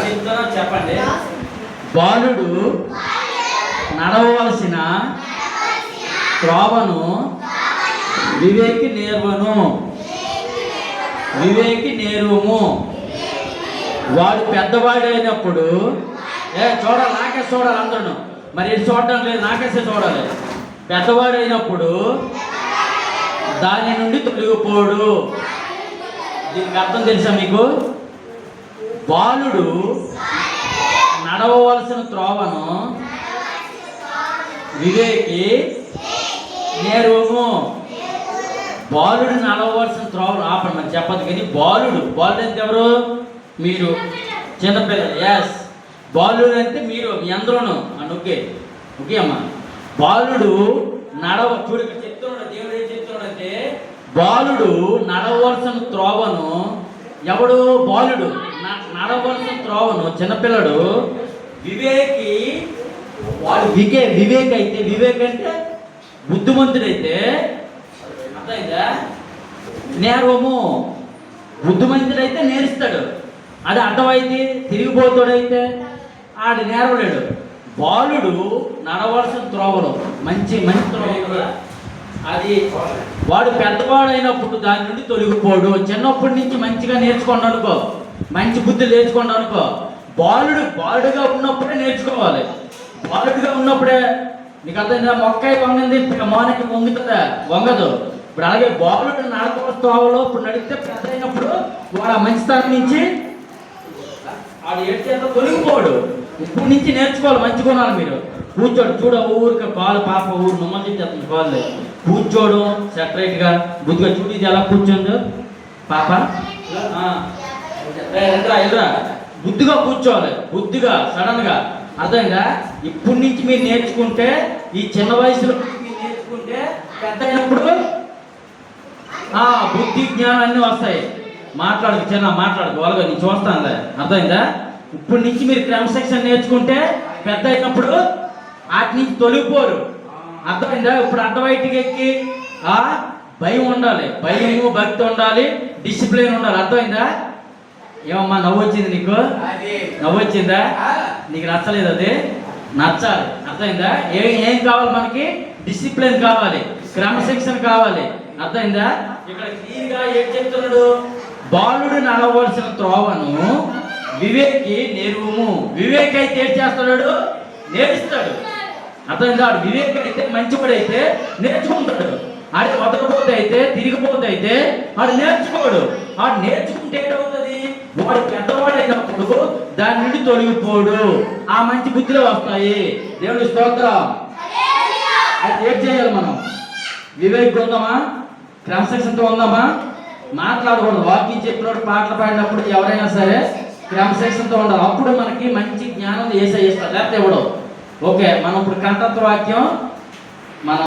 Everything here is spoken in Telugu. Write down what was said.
చెప్తానో చెప్పండి. బాలుడు నడవవలసిన త్రోవను వివేకి నేర్వను, వివేకి నేర్వము. వాడు పెద్దవాడైనప్పుడు చూడాలి, నాకే చూడాలి అందరూ. మరి ఇది చూడడం లేదు, నాకేసే చూడాలి. పెద్దవాడైనప్పుడు దాని నుండి తొలగిపోడు. దీనికి అర్థం తెలుసా మీకు? బాలుడు నడవవలసిన త్రోవను వివేకి నేర్వము. బాలుడు నడవవలసిన త్రోవను ఆపండి, మరి చెప్పదు కానీ బాలుడు అంటే ఎవరు? మీరు చిన్నపిల్లలు. ఎస్, బాలుడు అంటే మీరు, మీ అందరూను. ఓకే ఓకే అమ్మా. బాలుడు చూడు ఇక్కడ చెప్తున్నాడు, దేవుడు ఏం చెప్తున్నాడంటే బాలుడు నడవలసిన త్రోవను, ఎవడు బాలుడు నడవలసిన త్రోవను, చిన్నపిల్లడు వివేకి, వాడు వివేక్ అయితే, వివేక్ అంటే బుద్ధిమంతుడైతే, అర్థమైందా? నేర్వము, బుద్ధిమంతుడైతే నేర్స్తాడు. అది అర్థమైతే తిరిగిపోతాడైతే ఆడు నేర్వలేడు. బాలుడు నడవలసిన త్రోవలో మంచి త్రోవ కదా అది, వాడు పెద్దవాడైనప్పుడు దాని నుండి తొలగిపోడు. చిన్నప్పటి నుంచి మంచిగా నేర్చుకోండి అనుకో, మంచి బుద్ధి నేర్చుకోండి అనుకో. బాలుడుగా ఉన్నప్పుడే నేర్చుకోవాలి. బాలుడుగా ఉన్నప్పుడే నీకు అర్థమైందా? మొక్కాయ వంగింది, మోనకి వంగుతుందా? వంగదు. ఇప్పుడు అలాగే బాలుడు నడవలసిన త్రోవలో ఇప్పుడు నడిస్తే పెద్ద అయినప్పుడు వాడు ఆ మంచి స్థానం నుంచి వాడు ఏడ్చేంత తొలగిపోడు. ఇప్పుడు నుంచి నేర్చుకోవాలి మంచి గుణాలు. మీరు కూర్చోడు, చూడ ఊరికి కాలు పాప ఊరు నమ్మకం చేస్తుంది కాళ్ళు. కూర్చోడు సెపరేట్గా బుద్ధిగా, చూడు ఇది ఎలా కూర్చోండు పాప, ఎదురా బుద్ధిగా కూర్చోవాలి, బుద్ధిగా సడన్గా. అర్థంగా ఇప్పటి నుంచి మీరు నేర్చుకుంటే, ఈ చిన్న వయసులో మీరు నేర్చుకుంటే పెద్ద అయినప్పుడు బుద్ధి జ్ఞానం అన్నీ వస్తాయి. మాట్లాడుకు వాళ్ళగా నేను చూస్తానులే. అర్థమైందా? ఇప్పటి నుంచి మీరు క్రమశిక్షణ నేర్చుకుంటే పెద్ద అయినప్పుడు వాటి నుంచి తొలగిపోరు. అర్థమైందా? ఇప్పుడు అడ్డవైటికి ఎక్కి భయం ఉండాలి, భయము భక్తి ఉండాలి, డిసిప్లిన్ ఉండాలి. అర్థమైందా? ఏమమ్మా నవ్వు వచ్చింది నీకు? నవ్వు వచ్చిందా? నీకు నచ్చలేదు? అది నచ్చాలి. అర్థమైందా? ఏం కావాలి మనకి? డిసిప్లిన్ కావాలి, క్రమశిక్షణ కావాలి. అర్థమైందా? ఇక్కడ క్లియర్గా ఏం చెప్తున్నాడు? బాలుడు నడవలసిన త్రోవను వివేకి నేర్వము. వివేక్ అయితే ఏం చేస్తున్నాడు? నేర్పిస్తాడు. అర్థమైందా? వాడు వివేక్ అయితే మంచివాడైతే నేర్చుకుంటాడు. ఆడి వదలపోతే అయితే, తిరిగిపోతే అయితే వాడు నేర్చుకోడు. వాడు నేర్చుకుంటే ఏంటవుతుంది? వాడు పెద్దవాడైనప్పుడు దాని నుండి తొలగిపోడు. ఆ మంచి బుద్ధిలో వస్తాయి. దేవుడి స్తోత్రం. అయితే ఏం చేయాలి మనం? వివేక్ ఉందామా? క్రమశిక్షణతో ఉందామా? మాట్లాడకూడదు. వాకింగ్ చెప్పినప్పుడు, పాటలు పాడినప్పుడు ఎవరైనా సరే క్రమశిక్షణతో ఉండాలి. అప్పుడు మనకి మంచి జ్ఞానం ఏసై ఇస్తారు, లేకపోతే ఇవ్వడం. ఓకే, మనం ఇప్పుడు కంఠత్వ వాక్యం